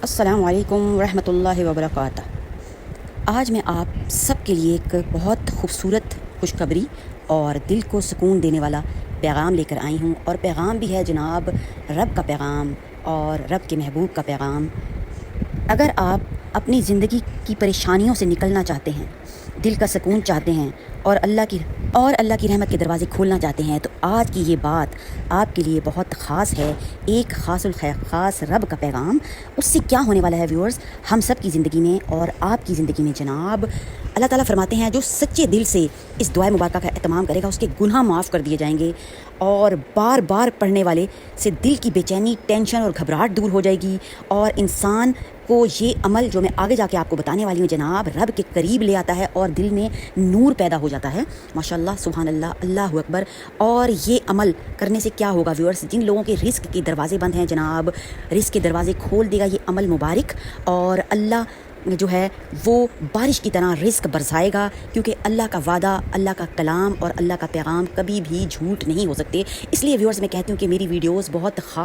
السلام علیکم ورحمۃ اللہ وبرکاتہ۔ آج میں آپ سب کے لیے ایک بہت خوبصورت خوشخبری اور دل کو سکون دینے والا پیغام لے کر آئی ہوں، اور پیغام بھی ہے جناب رب کا پیغام اور رب کے محبوب کا پیغام۔ اگر آپ اپنی زندگی کی پریشانیوں سے نکلنا چاہتے ہیں، دل کا سکون چاہتے ہیں اور اللہ کی رحمت کے دروازے کھولنا چاہتے ہیں، تو آج کی یہ بات آپ کے لیے بہت خاص ہے۔ ایک خاص رب کا پیغام۔ اس سے کیا ہونے والا ہے ویورز، ہم سب کی زندگی میں اور آپ کی زندگی میں جناب اللہ تعالیٰ فرماتے ہیں جو سچے دل سے اس دعائے مبارکہ کا اہتمام کرے گا اس کے گناہ معاف کر دیے جائیں گے، اور بار بار پڑھنے والے سے دل کی بے چینی، ٹینشن اور گھبراہٹ دور ہو جائے گی، اور انسان کو یہ عمل جو میں آگے جا کے آپ کو بتانے والی ہوں جناب رب کے قریب لے آتا ہے اور دل میں نور پیدا ہو جاتا ہے۔ ماشاءاللہ، سبحان اللہ، اللہ اکبر۔ اور یہ عمل کرنے سے کیا ہوگا ویورز، جن لوگوں کے رزق کے دروازے بند ہیں جناب، رزق کے دروازے کھول دے گا یہ عمل مبارک، اور اللہ جو ہے وہ بارش کی طرح رزق برسائے گا، کیونکہ اللہ کا وعدہ، اللہ کا کلام اور اللہ کا پیغام کبھی بھی جھوٹ نہیں ہو سکتے۔ اس لیے ویورز میں کہتی ہوں کہ میری ویڈیوز بہت خاص